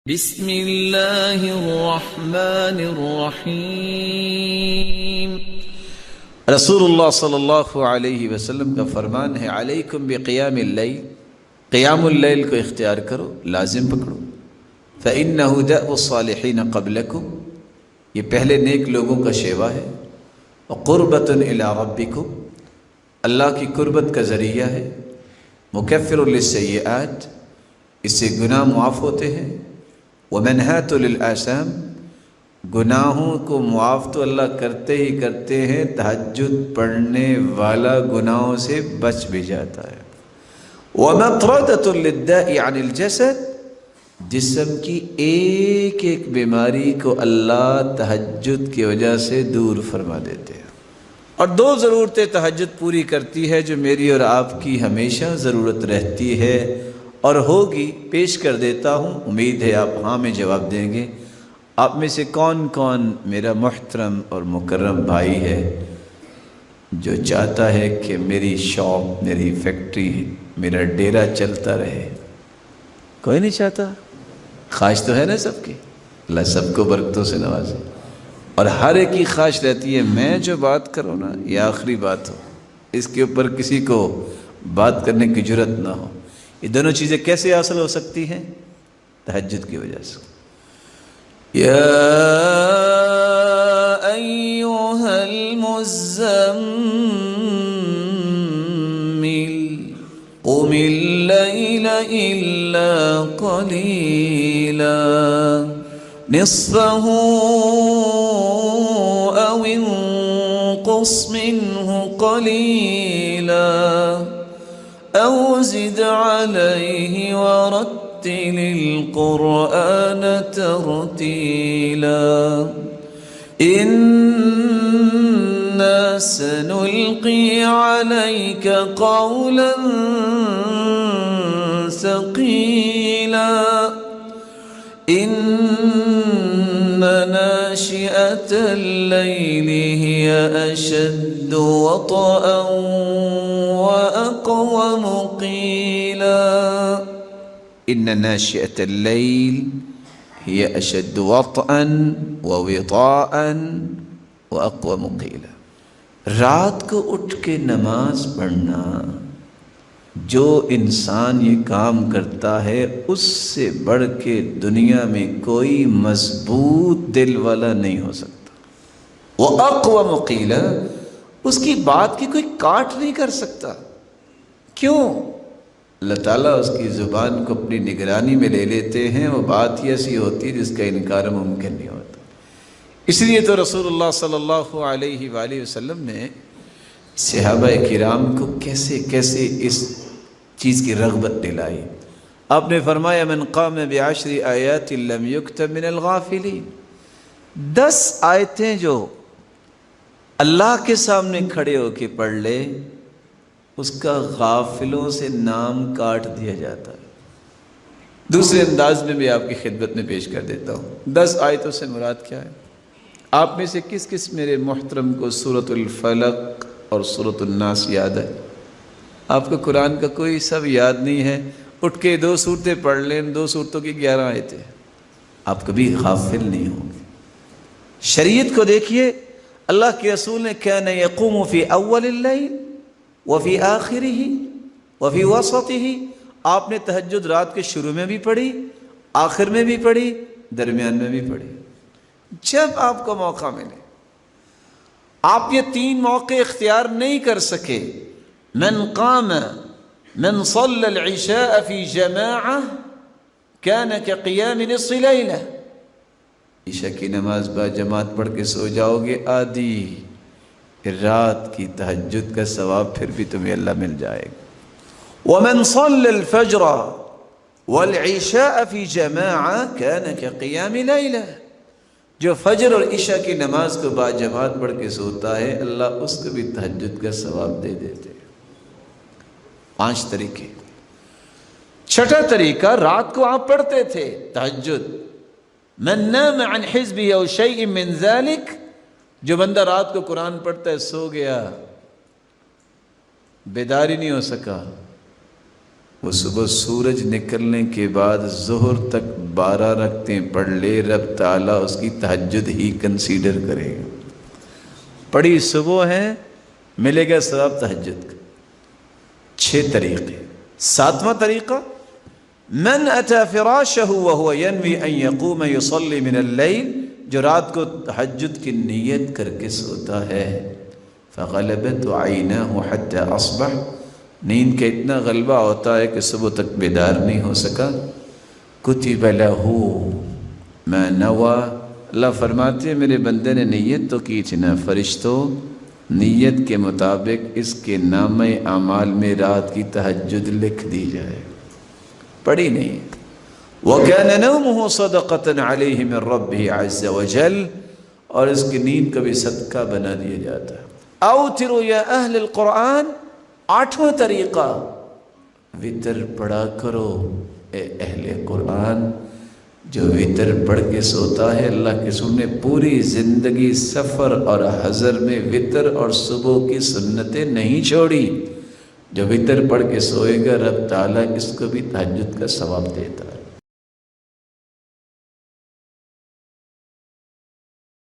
بسم اللہ الرحمن الرحیم۔ رسول اللہ صلی اللہ علیہ وسلم کا فرمان ہے، علیکم بقیام اللیل، قیام اللیل کو اختیار کرو، لازم پکڑو۔ فإنہ دأب الصالحین قبلکم، یہ پہلے نیک لوگوں کا شیوا ہے۔ وقربۃ الی ربکم، اللہ کی قربت کا ذریعہ ہے۔ مکفر للسیئات، اس سے گناہ معاف ہوتے ہیں۔ ومنہات للآثام، گناہوں کو معاف تو اللہ کرتے ہی کرتے ہیں، تہجد پڑھنے والا گناہوں سے بچ بھی جاتا ہے۔ ومطردۃ للداء عن الجسد، جسم کی ایک ایک بیماری کو اللہ تہجد کی وجہ سے دور فرما دیتے ہیں۔ اور دو ضرورتیں تہجد پوری کرتی ہے جو میری اور آپ کی ہمیشہ ضرورت رہتی ہے اور ہوگی، پیش کر دیتا ہوں، امید ہے آپ ہاں میں جواب دیں گے۔ آپ میں سے کون کون میرا محترم اور مکرم بھائی ہے جو چاہتا ہے کہ میری شاپ، میری فیکٹری، میرا ڈیرا چلتا رہے؟ کوئی نہیں چاہتا؟ خواہش تو ہے نا سب کی، اللہ سب کو برکتوں سے نوازے۔ اور ہر ایک کی خواہش رہتی ہے میں جو بات کروں نا یہ آخری بات ہو، اس کے اوپر کسی کو بات کرنے کی جرت نہ ہو۔ یہ دونوں چیزیں کیسے حاصل ہو سکتی ہیں؟ تہجد کی وجہ سے۔ یا ایھا المزمل قم اللیل الا قلیلا نصفہ او انقص منہ قلیلا او زد علیہ ورتل القرآن ترتیلا انا سنلقی علیک قولا ثقیلا ان ناشئة الليل هي أشد وطئا وأقوم قيلا إن ناشئة الليل هي أشد وطئا ووطاء وأقوم قيلا۔ رات کو اٹھ کے نماز پڑھنا، جو انسان یہ کام کرتا ہے اس سے بڑھ کے دنیا میں کوئی مضبوط دل والا نہیں ہو سکتا۔ وہ اقوام قیلا، اس کی بات کی کوئی کاٹ نہیں کر سکتا۔ کیوں؟ اللہ تعالیٰ اس کی زبان کو اپنی نگرانی میں لے لیتے ہیں، وہ بات ہی ایسی ہوتی ہے جس کا انکار ممکن نہیں ہوتا۔ اس لیے تو رسول اللہ صلی اللہ علیہ وآلہ وسلم نے صحابہ کرام کو کیسے کیسے اس چیز کی رغبت دلائی۔ آپ نے فرمایا من قام بعشر آیات لم یکتب من الغافلین، 10 آیتیں جو اللہ کے سامنے کھڑے ہو کے پڑھ لے اس کا غافلوں سے نام کاٹ دیا جاتا ہے۔ دوسرے انداز میں بھی آپ کی خدمت میں پیش کر دیتا ہوں۔ 10 آیتوں سے مراد کیا ہے؟ آپ میں سے کس کس میرے محترم کو سورۃ الفلق اور سورۃ الناس یاد ہے؟ آپ کو قرآن کا کوئی سب یاد نہیں ہے؟ اٹھ کے 2 سورتیں پڑھ لیں، 2 سورتوں کی 11 آیتیں، آپ کبھی غافل نہیں ہوں گے۔ شریعت کو دیکھیے، اللہ کے رسول نے کان یقوم فی اول اللیل وفی آخرہ وفی وسطہ، آپ نے تہجد رات کے شروع میں بھی پڑھی، آخر میں بھی پڑھی، درمیان میں بھی پڑھی۔ جب آپ کو موقع ملے، آپ یہ 3 موقع اختیار نہیں کر سکے، من قام من صلى العشاء في جماعة كان كقيام نصف ليلة، عشاء کی نماز با جماعت پڑھ کے سو جاؤ گے آدھی رات کی تہجد کا ثواب پھر بھی تمہیں اللہ مل جائے گا۔ ومن صلى الفجر والعشاء في جماعة كان كقيام ليلة، جو فجر اور عشاء کی نماز کو با جماعت پڑھ کے سوتا ہے اللہ اس کو بھی تہجد کا ثواب دے دیتے۔ 5 طریقے۔ چھٹا طریقہ، رات کو آپ پڑھتے تھے تہجد۔ من نام عن حزبه او شيء من ذلك، جو بندہ رات کو قرآن پڑھتا ہے سو گیا، بیداری نہیں ہو سکا، وہ صبح سورج نکلنے کے بعد ظہر تک 12 رکعتیں پڑھ لے، رب تعالیٰ اس کی تہجد ہی کنسیڈر کرے گا۔ پڑھی صبح ہے، ملے گا ثواب تہجد کا۔ 6 طریقے۔ 7واں طریقہ، من اتی فراشہ وہو ینوی ان یقوم یصلی من اللیل، جو رات کو تہجد کی نیت کر کے سوتا ہے، فغلبت عیناہ حتی اصبح، نیند کا اتنا غلبہ ہوتا ہے کہ صبح تک بیدار نہیں ہو سکا، کتب لہ ما نوی، اللہ فرماتے ہیں میرے بندے نے نیت تو کی تھی نا، فرشتوں نیت کے مطابق اس کے نامہ اعمال میں رات کی تہجد لکھ دی جائے، پڑھی نہیں۔ وَكَانَ نَوْمُهُ صَدَقَةً عَلَيْهِ مِنْ رَبِّهِ عَزَّ وَجَلَّ، اور اس کی نیند کا بھی صدقہ بنا دیا جاتا ہے۔ اوتروا یا اہل القرآن، 8واں طریقہ، وتر پڑھا کرو اے اہل قرآن۔ جو وتر پڑھ کے سوتا ہے، اللہ کے رسول نے پوری زندگی سفر اور حضر میں وتر اور صبح کی سنتیں نہیں چھوڑی۔ جو وتر پڑھ کے سوئے گا، رب تعالیٰ اس کو بھی تہجد کا ثواب دیتا ہے۔